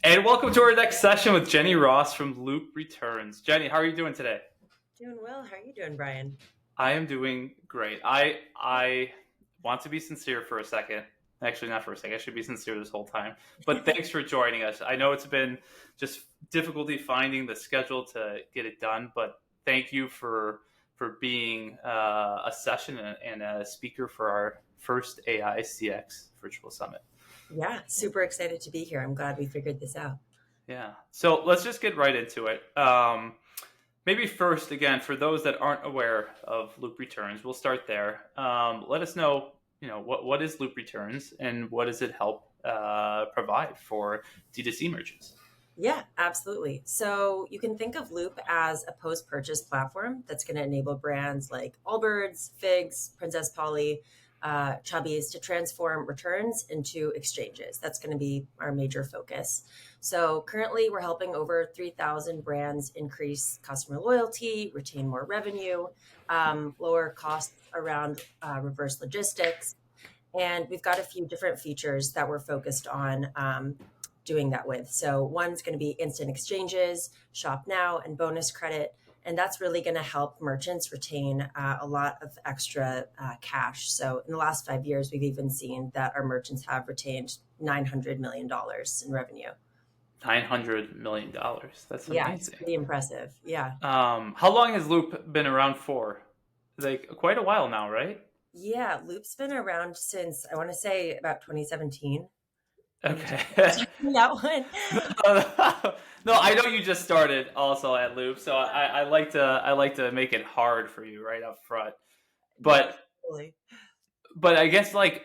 And welcome to our next session with Jenny Ross from Loop Returns. Jenny, how are you doing today? Doing well. How are you doing, Brian? I am doing great. I want to be sincere for a second. Actually, not for a second. I should be sincere this whole time. But thanks for joining us. I know it's been just difficulty finding the schedule to get it done, but thank you for being a session and a speaker for our first AI CX virtual summit. Yeah, super excited to be here. I'm glad we figured this out. Yeah. So let's just get right into it. Maybe first, again, for those that aren't aware of Loop Returns, we'll start there. Let us know, what is Loop Returns and what does it help provide for D2C merchants? Yeah, absolutely. So you can think of Loop as a post-purchase platform that's going to enable brands like Allbirds, Figs, Princess Polly, Chubbies to transform returns into exchanges. That's going to be our major focus. So currently, we're helping over 3,000 brands increase customer loyalty, retain more revenue, lower costs around reverse logistics. And we've got a few different features that we're focused on doing that with. So one's going to be instant exchanges, shop now, and bonus credit. And that's really going to help merchants retain a lot of extra cash. So in the last 5 years, we've even seen that our merchants have retained $900 million in revenue. $900 million. That's Yeah, it's amazing. pretty impressive. Yeah. How long has Loop been around for? Like quite a while now, right? Yeah, Loop's been around since I want to say about 2017. Let me check Okay. that one. No, I know you just started also at Loop, so I like to make it hard for you right up front. No, But totally. but I guess I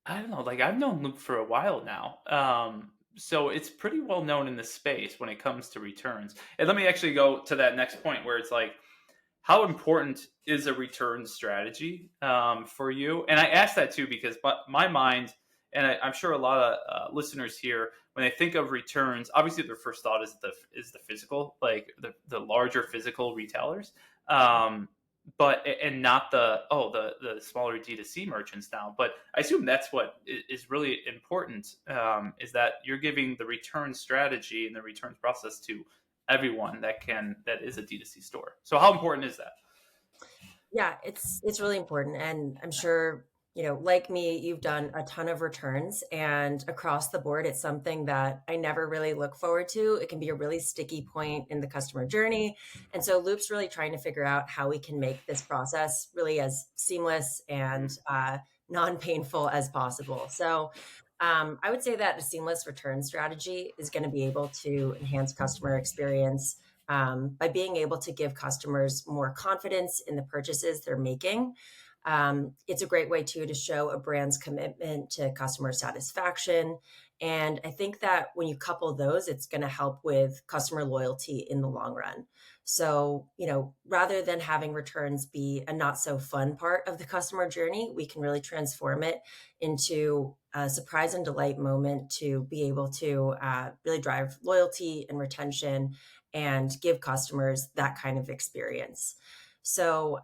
don't know, like I've known Loop for a while now. So it's pretty well known in the space when it comes to returns. And let me actually go to that next point where it's like, how important is a return strategy for you? And I ask that too because my mind, and I'm sure a lot of listeners here, when they think of returns, obviously their first thought is the physical, like the larger physical retailers, but and not the smaller D2C merchants now. But I assume that's what is really important, is that you're giving the return strategy and the returns process to everyone that is a D2C store. So how important is that? Yeah, it's really important, and I'm sure, like me, you've done a ton of returns, and across the board, it's something that I never really look forward to. It can be a really sticky point in the customer journey, and so Loop's really trying to figure out how we can make this process really as seamless and non-painful as possible. So, I would say that a seamless return strategy is going to be able to enhance customer experience by being able to give customers more confidence in the purchases they're making. It's a great way too to show a brand's commitment to customer satisfaction. And I think that when you couple those, it's going to help with customer loyalty in the long run. So, rather than having returns be a not so fun part of the customer journey, we can really transform it into a surprise and delight moment to be able to really drive loyalty and retention and give customers that kind of experience. So,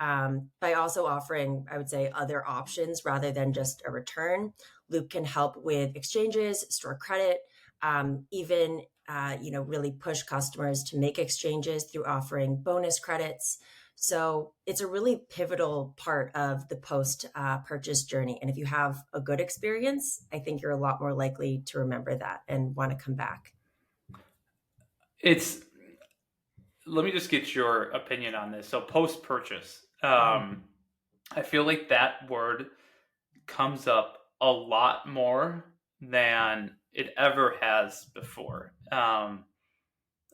by also offering, I would say, other options rather than just a return, Loop can help with exchanges, store credit, even really push customers to make exchanges through offering bonus credits. So it's a really pivotal part of the post purchase journey. And if you have a good experience, I think you're a lot more likely to remember that and want to come back. It's Let me just get your opinion on this. So post purchase, Mhm. I feel like that word comes up a lot more than it ever has before. I'm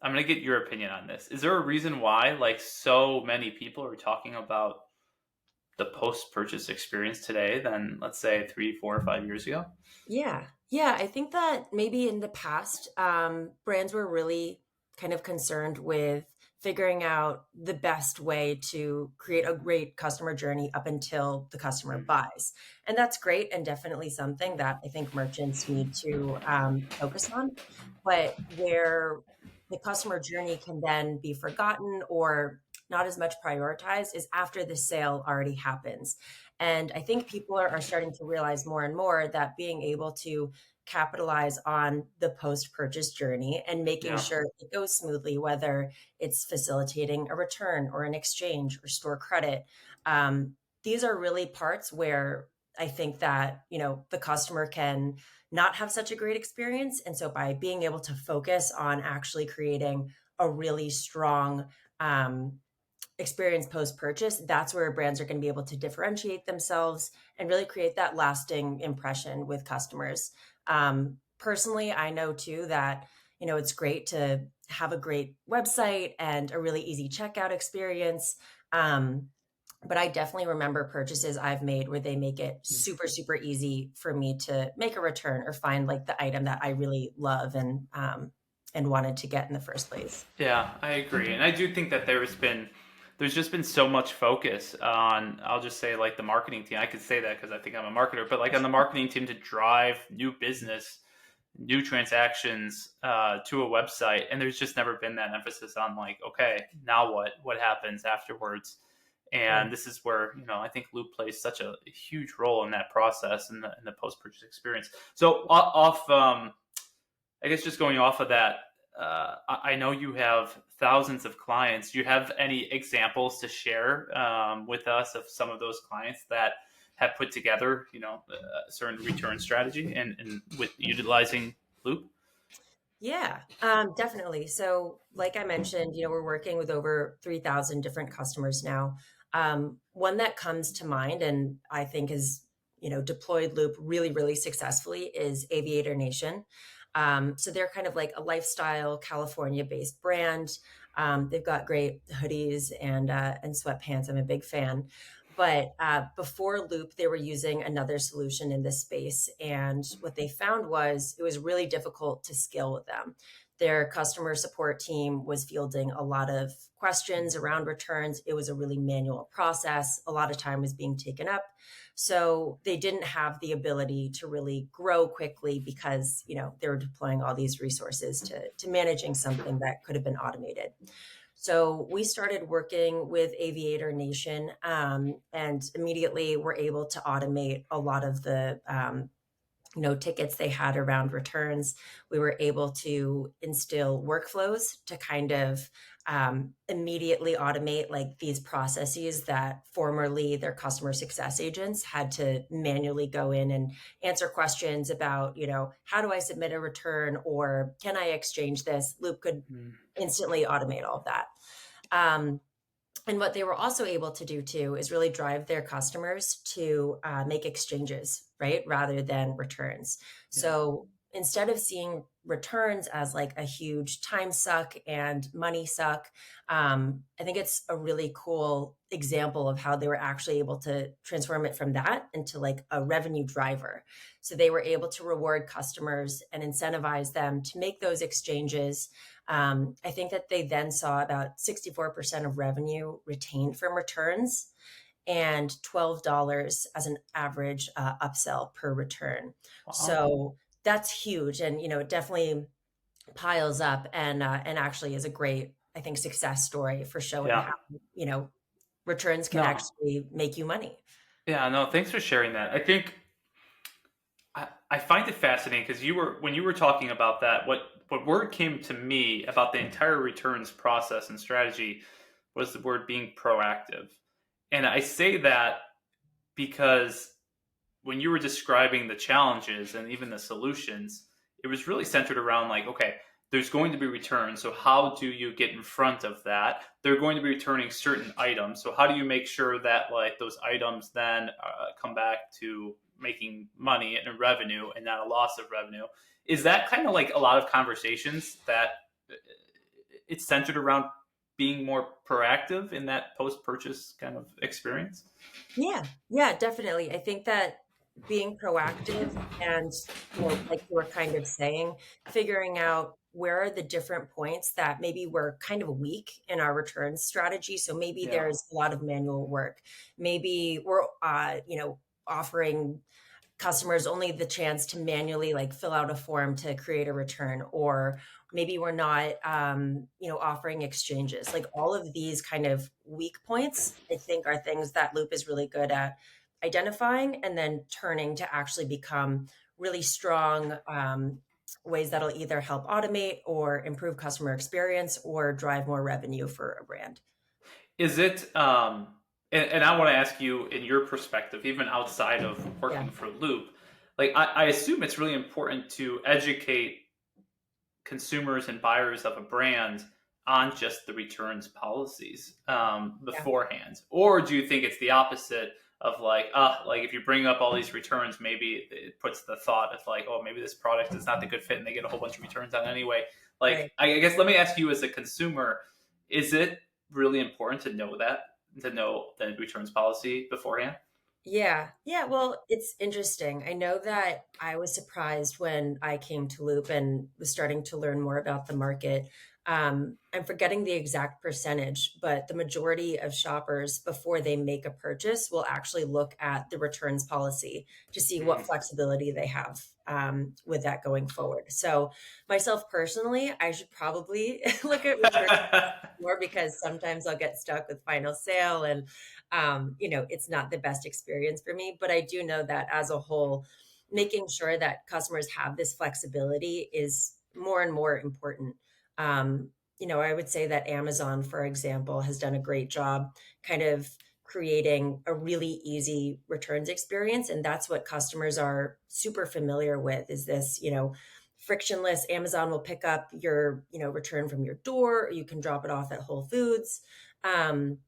gonna get your opinion on this. Is there a reason why like so many people are talking about the post purchase experience today than let's say 3, 4, or 5 years ago? Yeah. Yeah. I think that maybe in the past, brands were really kind of concerned with figuring out the best way to create a great customer journey up until the customer Mm. buys. And that's great and definitely something that I think merchants need to focus on. But where the customer journey can then be forgotten or not as much prioritized is after the sale already happens. And I think people are starting to realize more and more that being able to capitalize on the post-purchase journey and making Yeah. sure it goes smoothly, whether it's facilitating a return or an exchange or store credit. These are really parts where I think that, the customer can not have such a great experience. And so by being able to focus on actually creating a really strong experience post purchase, that's where brands are going to be able to differentiate themselves and really create that lasting impression with customers. Personally, I know too that, it's great to have a great website and a really easy checkout experience. Um, but I definitely remember purchases I've made where they make it super, super easy for me to make a return or find like the item that I really love and wanted to get in the first place. Yeah, I agree, and I do think that there's just been so much focus on, I'll just say, like, the marketing team. I could say that because I think I'm a marketer, but like on the marketing team to drive new business, new transactions to a website, and there's just never been that emphasis on like, okay, now what happens afterwards, and Right. this is where I think Loop plays such a huge role in that process and the post purchase experience. So off I guess just going off of that, I know you have thousands of clients. Do you have any examples to share with us of some of those clients that have put together, a certain return strategy and with utilizing Loop? Yeah, definitely. So, like I mentioned, we're working with over 3,000 different customers now. One that comes to mind and I think is, deployed Loop really, really successfully is Aviator Nation. So they're kind of like a lifestyle California-based brand. They've got great hoodies and sweatpants. I'm a big fan. But before Loop, they were using another solution in this space. And what they found was it was really difficult to scale with them. Their customer support team was fielding a lot of questions around returns. It was a really manual process. A lot of time was being taken up. So they didn't have the ability to really grow quickly because, they were deploying all these resources to managing something that could have been automated. So we started working with Aviator Nation, and immediately were able to automate a lot of the tickets they had around returns. We were able to instill workflows to kind of immediately automate like these processes that formerly their customer success agents had to manually go in and answer questions about, how do I submit a return or can I exchange this? Loop could Mm, instantly automate all of that. Um, and what they were also able to do too is really drive their customers to make exchanges, right, rather than returns. yeah. So instead of seeing returns as like a huge time suck and money suck, I think it's a really cool example of how they were actually able to transform it from that into like a revenue driver. So they were able to reward customers and incentivize them to make those exchanges. I think that they then saw about 64% of revenue retained from returns and $12 as an average upsell per return. Wow. So that's huge. And, it definitely piles up and actually is a great, I think, success story for showing Yeah. how, returns can No. actually make you money. Yeah. No. Thanks for sharing that. I think I find it fascinating because when you were talking about that, what word came to me about the entire returns process and strategy was the word being proactive. And I say that because when you were describing the challenges and even the solutions, it was really centered around like, okay, there's going to be returns. So how do you get in front of that? They're going to be returning certain items. So how do you make sure that like those items then come back to making money and revenue and not a loss of revenue? Is that kind of like a lot of conversations that it's centered around being more proactive in that post purchase kind of experience? Yeah, yeah, definitely. I think that being proactive and, like you were kind of saying, figuring out where are the different points that maybe we're kind of weak in our returns strategy. So maybe Yeah. there's a lot of manual work. Maybe we're, offering customers only the chance to manually like fill out a form to create a return, or maybe we're not offering exchanges. Like all of these kind of weak points I think are things that Loop is really good at identifying and then turning to actually become really strong ways that'll either help automate or improve customer experience or drive more revenue for a brand. Is it, and I want to ask you, in your perspective, even outside of Yeah, working for Loop, like I assume it's really important to educate consumers and buyers of a brand on just the returns policies yeah, beforehand, or do you think it's the opposite of like if you bring up all these returns, maybe it puts the thought of like, oh, maybe this product is not the good fit, and they get a whole bunch of returns on it anyway. Like, right. I guess let me ask you, as a consumer, is it really important to know that, to know the returns policy beforehand? Yeah. Yeah. Well, it's interesting. I know that I was surprised when I came to Loop and was starting to learn more about the market. I'm forgetting the exact percentage, but the majority of shoppers, before they make a purchase, will actually look at the returns policy to see what Mm. flexibility they have with that going forward. So, myself personally, I should probably look at returns more because sometimes I'll get stuck with final sale and it's not the best experience for me. But I do know that as a whole, making sure that customers have this flexibility is more and more important. Um, I would say that Amazon, for example, has done a great job kind of creating a really easy returns experience. And that's what customers are super familiar with is this, frictionless. Amazon will pick up your, return from your door, or you can drop it off at Whole Foods. Um,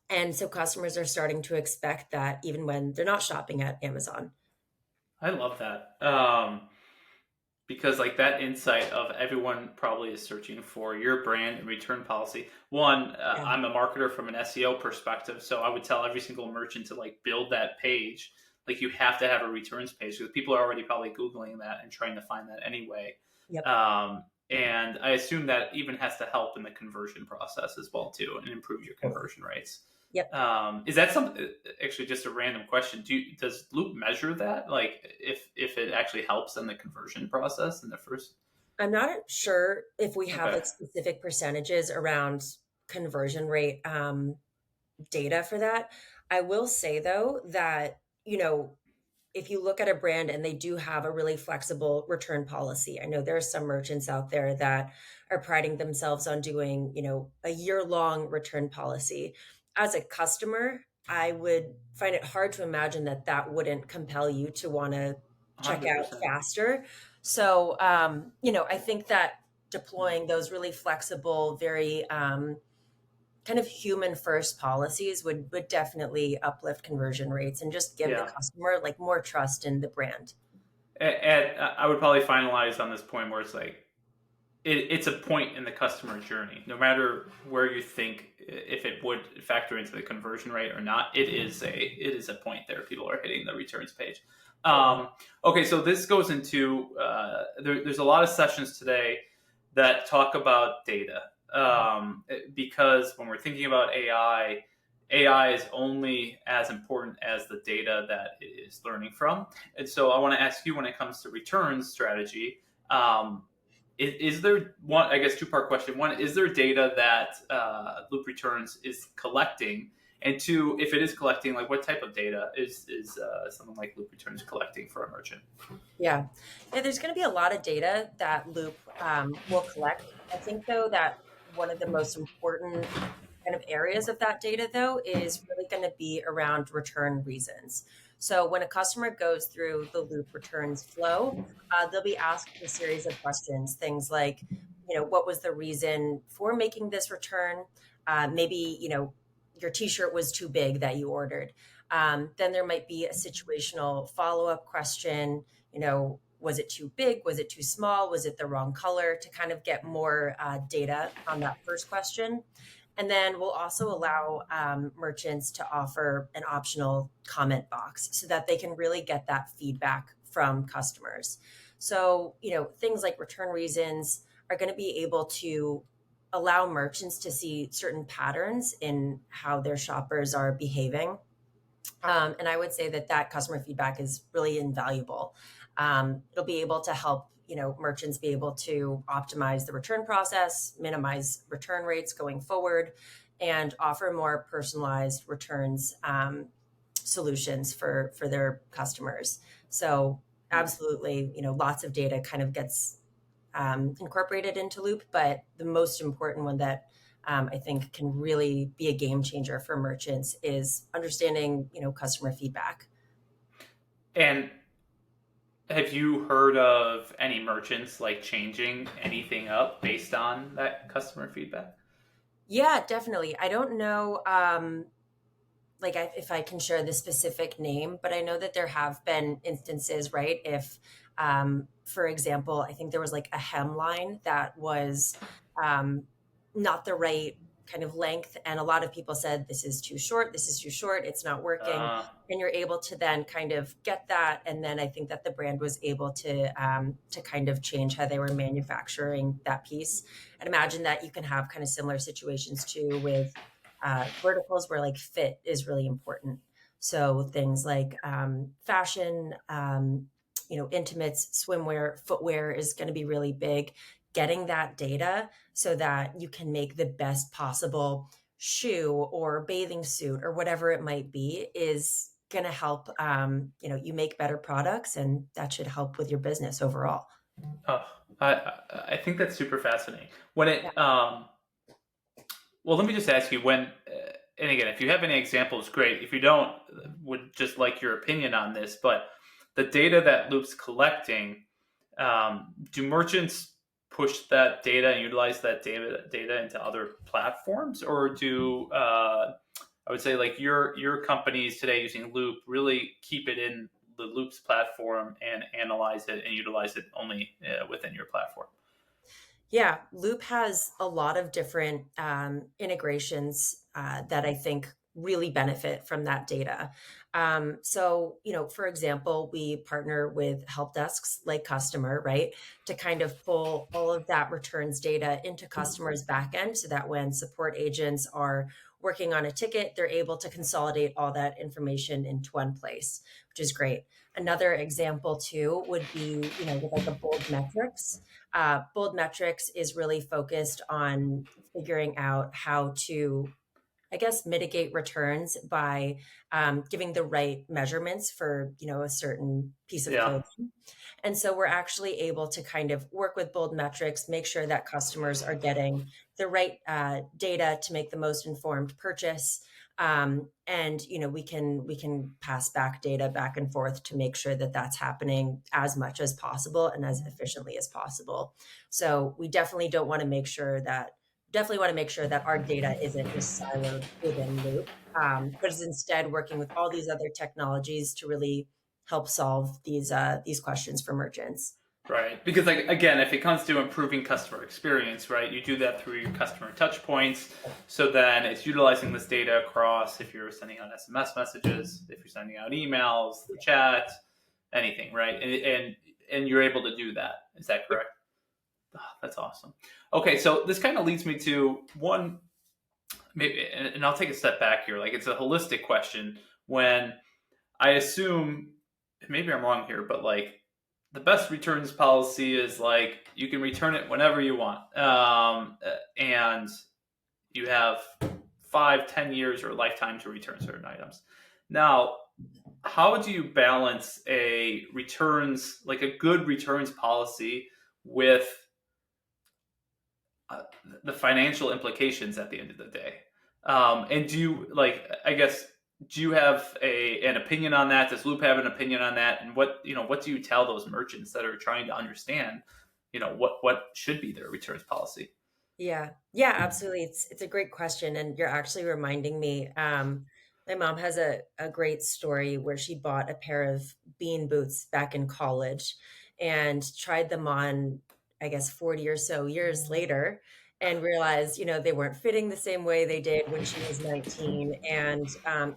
and so customers are starting to expect that even when they're not shopping at Amazon. I love that. Because like that insight of everyone probably is searching for your brand and return policy. One, Yeah. I'm a marketer from an SEO perspective, so I would tell every single merchant to like build that page. Like you have to have a returns page because people are already probably googling that and trying to find that anyway. Yep. And I assume that even has to help in the conversion process as well too, and improve your Totally. conversion rates. Yep. Is that something? Actually, just a random question. Does Loop measure that? Like, if it actually helps in the conversion process in the first? I'm not sure if we have Okay. like specific percentages around conversion rate data for that. I will say though that, if you look at a brand and they do have a really flexible return policy, I know there are some merchants out there that are priding themselves on doing, a year-long return policy. As a customer, I would find it hard to imagine that that wouldn't compel you to want to check out 100%. faster. So, I think that deploying those really flexible, very kind of human first policies would definitely uplift conversion rates and just give the Yeah. customer like more trust in the brand. I would probably finalize on this point where it's like it's a point in the customer journey. No matter where you think if it would factor into the conversion rate or not, it is a point there. People are hitting the returns page. Totally. Okay, so this goes into there's a lot of sessions today that talk about data because when we're thinking about AI is only as important as the data that it is learning from. And so I want to ask you, when it comes to returns strategy, um, is there one? I guess two-part question. One, is there data that Loop Returns is collecting? And two, if it is collecting, like what type of data is something like Loop Returns collecting for a merchant? Yeah. Yeah, there's going to be a lot of data that Loop will collect. I think, though, that one of the most important kind of areas of that data, though, is really going to be around return reasons. So when a customer goes through the Loop returns flow, they'll be asked a series of questions, things like, what was the reason for making this return? Maybe, your t-shirt was too big that you ordered. Then there might be a situational follow-up question. Was it too big? Was it too small? Was it the wrong color? To kind of get more data on that first question. And then we'll also allow merchants to offer an optional comment box so that they can really get that feedback from customers. So, things like return reasons are going to be able to allow merchants to see certain patterns in how their shoppers are behaving. And I would say that that customer feedback is really invaluable. It'll be able to help merchants be able to optimize the return process, minimize return rates going forward, and offer more personalized returns solutions for their customers. So absolutely, lots of data kind of gets incorporated into Loop, but the most important one that I think can really be a game changer for merchants is understanding, customer feedback. And have you heard of any merchants like changing anything up based on that customer feedback? Yeah, definitely. I don't know, like if I can share the specific name, but I know that there have been instances, right? If, for example, I think there was like a hemline that was um, not the right kind of length, and a lot of people said this is too short, this is too short, it's not working, Uh, and you're able to then kind of get that, and then I think that the brand was able to kind of change how they were manufacturing that piece. And imagine that you can have kind of similar situations too with verticals where like fit is really important. So things like fashion, intimates, swimwear, footwear is going to be really big. Getting that data so that you can make the best possible shoe or bathing suit or whatever it might be is going to help. You make better products, and that should help with your business overall. oh, I think that's super fascinating. When Yeah. it well, let me just ask you when, and again, if you have any examples, great. If you don't, would just like your opinion on this. But the data that Loop's collecting, do merchants push that data and utilize that data into other platforms, or do I would say like your companies today using Loop really keep it in the Loop's platform and analyze it and utilize it only within your platform? Yeah, Loop has a lot of different integrations that I think really benefit from that data. So, for example, we partner with help desks like Customer, right, to kind of pull all of that returns data into customers' backend so that when support agents are working on a ticket, they're able to consolidate all that information into one place, which is great. Another example, too, would be, with like a bold metrics. Bold Metrics is really focused on figuring out how to, I guess, mitigate returns by giving the right measurements for, a certain piece of Yeah. clothing. And so we're actually able to kind of work with bold metrics, make sure that customers are getting the right data to make the most informed purchase. And we can pass back data back and forth to make sure that that's happening as much as possible and as efficiently as possible. So we definitely want to make sure that our data isn't just siloed within Loop, but is instead working with all these other technologies to really help solve these questions for merchants. Right. Because like again, if it comes to improving customer experience, right, you do that through your customer touch points. So then it's utilizing this data across if you're sending out SMS messages, if you're sending out emails, the chat, anything, right? And you're able to do that. Is that correct? Oh, that's awesome. Okay, so this kind of leads me to one maybe and I'll take a step back here. Like it's a holistic question when I assume maybe I'm wrong here, but like the best returns policy is like you can return it whenever you want, and you have 5, 10 years or lifetime to return certain items. Now, how do you balance a returns like a good returns policy with uh, the financial implications at the end of the day? And do you like? I guess do you have an opinion on that? Does Loop have an opinion on that? And what do you tell those merchants that are trying to understand, what should be their returns policy? Yeah. Yeah, absolutely. It's a great question. And you're actually reminding me. My mom has a great story where she bought a pair of bean boots back in college and tried them on, I guess, 40 or so years later and realized, they weren't fitting the same way they did when she was 19, and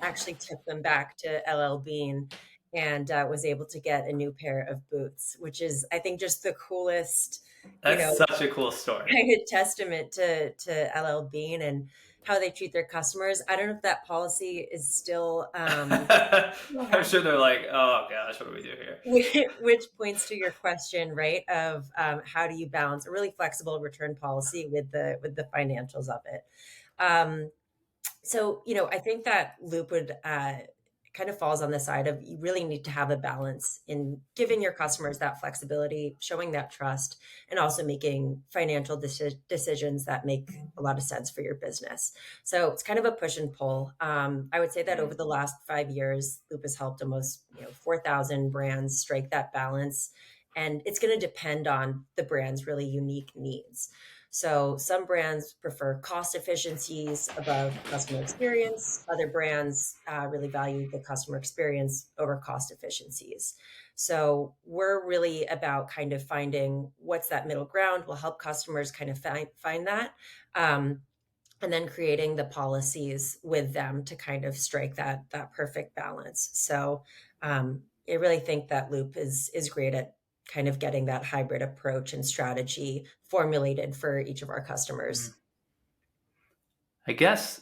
actually took them back to LL Bean and was able to get a new pair of boots, which is, I think, just the coolest, you That's know, such a cool story. kind of testament to LL Bean and how they treat their customers. I don't know if that policy is still still I'm sure happening, they're like, oh gosh, what do we do here? which points to your question, right? Of how do you balance a really flexible return policy with the financials of it? Um, so, I think that Loop would kind of falls on the side of you really need to have a balance in giving your customers that flexibility, showing that trust, and also making financial decisions that make a lot of sense for your business. So it's kind of a push and pull. I would say that over Mm. the last 5 years, Loop has helped almost 4,000 brands strike that balance, and it's going to depend on the brand's really unique needs. So some brands prefer cost efficiencies above customer experience. Other brands really value the customer experience over cost efficiencies. So we're really about kind of finding what's that middle ground. We'll help customers kind of find that. Um, and then creating the policies with them to kind of strike that perfect balance. So I really think that Loop is great at kind of getting that hybrid approach and strategy formulated for each of our Mm. customers. I guess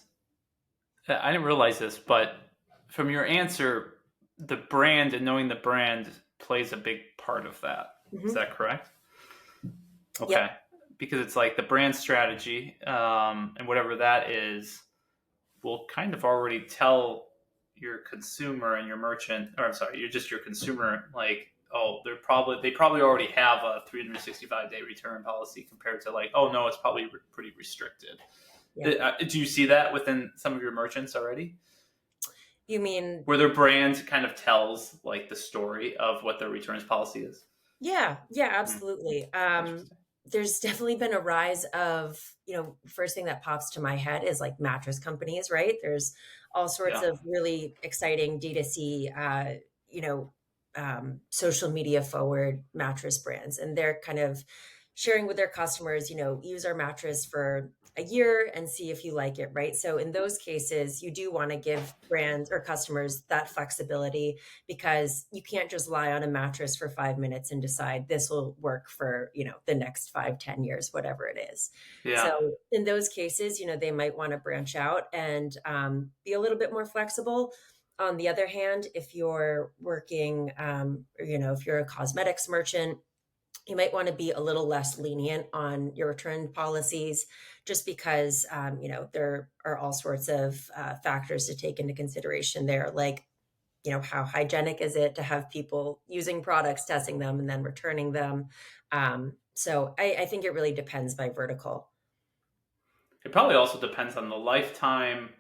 I didn't realize this, but from your answer, the brand and knowing the brand plays a big part of that. Is Hmm. that correct? Okay. Yep. Because it's like the brand strategy, and whatever that is, will kind of already tell your consumer and your merchant, or I'm sorry, you're just your consumer, like, oh, they probably already have a 365-day return policy compared to like, oh no, it's probably pretty restricted. Yeah. Do you see that within some of your merchants already, You mean, where their brand kind of tells like the story of what their returns policy is? yeah, yeah, Hmm. absolutely. Interesting. There's definitely been a rise of, first thing that pops to my head is like mattress companies, right? There's all sorts Yeah. of really exciting D2C, you know, social media forward mattress brands, and they're kind of sharing with their customers, use our mattress for a year and see if you like it, right? So in those cases, you do want to give brands or customers that flexibility because you can't just lie on a mattress for 5 minutes and decide this will work for, the next 5, 10 years, whatever it is. So Yeah. in those cases, they might want to branch out and be a little bit more flexible. On the other hand, if you're working, if you're a cosmetics merchant, you might want to be a little less lenient on your return policies just because there are all sorts of factors to take into consideration there, like how hygienic is it to have people using products, testing them, and then returning them. So I think it really depends by vertical. It probably also depends on the lifetime,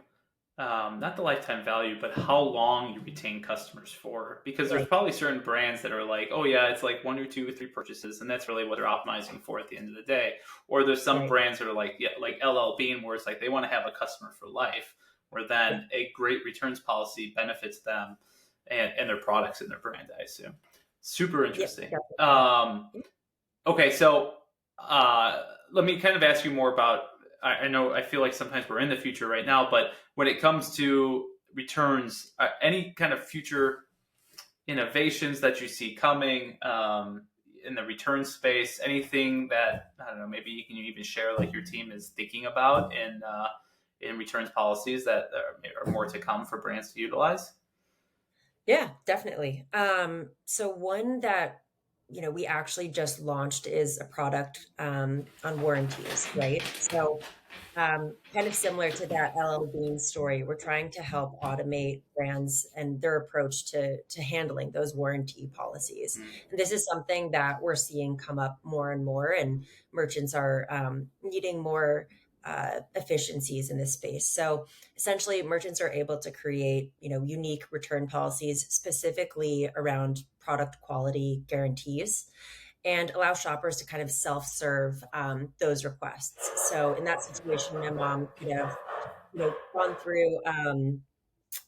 not the lifetime value, but how long you retain customers for. Because there's Right, probably certain brands that are like, oh yeah, it's like one or two or three purchases, and that's really what they're optimizing for at the end of the day. Or there's some right. brands that are like, yeah, like LL Bean, where it's like they want to have a customer for life, where Yeah, then a great returns policy benefits them and their products and their brand. I assume. Super yeah, interesting. definitely. Okay, so let me kind of ask you more about. I know I feel like sometimes we're in the future right now, but when it comes to returns, any kind of future innovations that you see coming in the return space, anything that I don't know, maybe you can even share like your team is thinking about in returns policies that are more to come for brands to utilize. Yeah, definitely. So one that we actually just launched is a product on warranties, right? So kind of similar to that LL Bean story, we're trying to help automate brands and their approach to handling those warranty policies. Mm. And this is something that we're seeing come up more and more, and merchants are needing more efficiencies in this space. So essentially, merchants are able to create, unique return policies specifically around product quality guarantees and allow shoppers to kind of self-serve those requests. So in that situation, my mom could have, gone through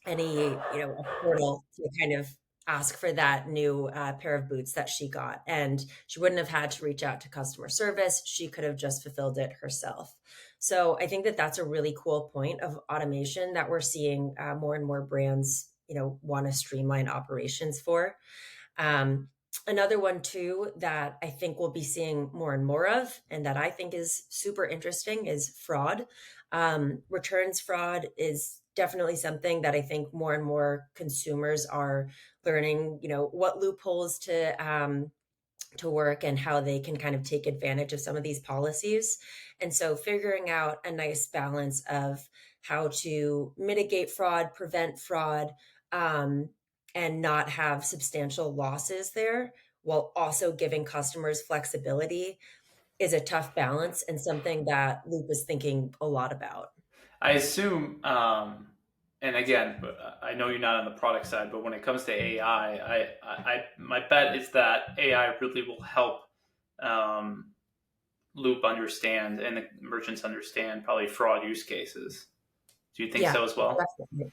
any, a portal to kind of ask for that new pair of boots that she got. And she wouldn't have had to reach out to customer service. She could have just fulfilled it herself. So I think that that's a really cool point of automation that we're seeing more and more brands, want to streamline operations for. Um, Another one too that I think we'll be seeing more and more of, and that I think is super interesting, is fraud. Returns fraud is definitely something that I think more and more consumers are learning. What loopholes to work and how they can kind of take advantage of some of these policies. And so figuring out a nice balance of how to mitigate fraud, prevent fraud, um, and not have substantial losses there while also giving customers flexibility is a tough balance and something that Loop is thinking a lot about. I assume, and again, I know you're not on the product side, but when it comes to AI, my bet is that AI really will help um, Loop understand and the merchants understand probably fraud use cases. Do you think Yeah, so as well? definitely.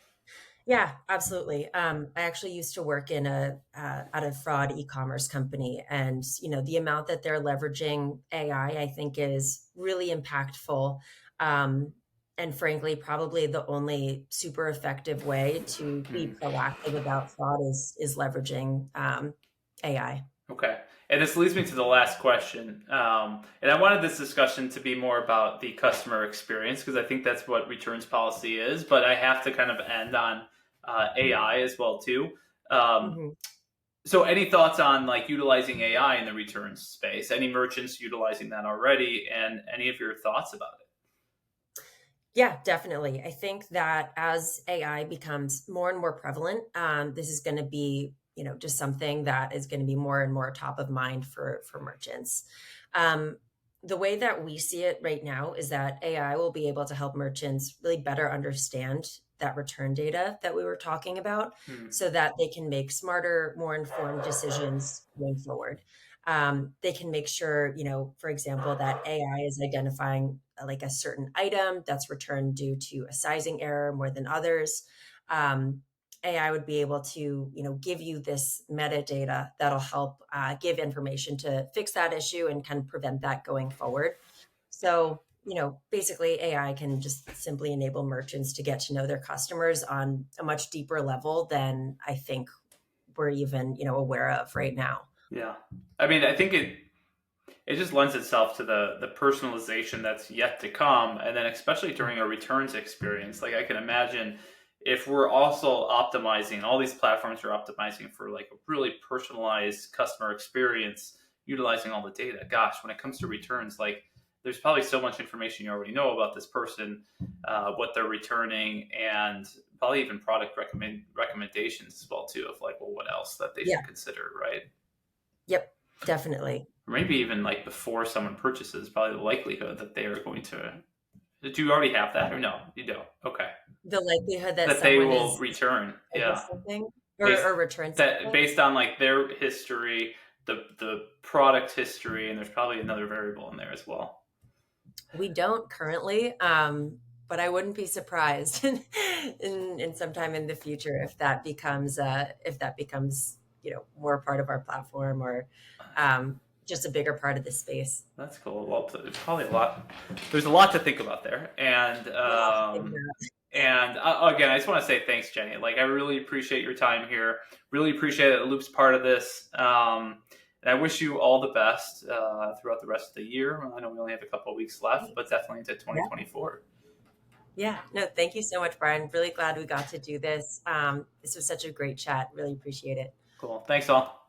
Yeah, absolutely. I actually used to work in a at a fraud e-commerce company, and the amount that they're leveraging AI, I think, is really impactful. Um, and frankly, probably the only super effective way to be Hmm. proactive about fraud is leveraging AI. Okay. And this leads me to the last question. And I wanted this discussion to be more about the customer experience because I think that's what returns policy is. But I have to kind of end on AI as well too. Um, Mhm. so, any thoughts on like utilizing AI in the returns space? Any merchants utilizing that already, and any of your thoughts about it? Yeah, definitely. I think that as AI becomes more and more prevalent, this is going to be, just something that is going to be more and more top of mind for merchants. Um, the way that we see it right now is that AI will be able to help merchants really better understand that return data that we were talking about, Hmm. so that they can make smarter, more informed decisions going forward. They can make sure, for example, that AI is identifying like a certain item that's returned due to a sizing error more than others. Um, AI would be able to, give you this metadata that'll help give information to fix that issue and kind of prevent that going forward. So, basically, AI can just simply enable merchants to get to know their customers on a much deeper level than I think we're even, aware of right now. Yeah. I mean, I think it just lends itself to the personalization that's yet to come, and then especially during a returns experience. Like I can imagine if we're also optimizing, all these platforms are optimizing for like a really personalized customer experience, utilizing all the data. Gosh, when it comes to returns, like there's probably so much information you already know about this person, what they're returning, and probably even product recommendations as well too, of like, well, what else that they Yeah. should consider, right? Yep. Definitely. Or maybe even like before someone purchases, probably the likelihood that they are going to. Do you already have that, or no? You don't. Okay, The likelihood that that they someone will is return. over Yeah, something based or return that something. based on like their history, the product history, and there's probably another variable in there as well. We don't currently, but I wouldn't be surprised in some time in the future if that becomes, more part of our platform or just a bigger part of the space. That's cool. Well, there's probably a lot. There's a lot to think about there, and A lot to figure out. again, I just want to say thanks, Jenny. Like, I really appreciate your time here. Really appreciate that Loop's part of this. And I wish you all the best throughout the rest of the year. I know we only have a couple of weeks left, but Thanks. definitely into Yeah. 2024. Yeah. No, thank you so much, Brian. Really glad we got to do this. This was such a great chat. Really appreciate it. Cool. Thanks, all.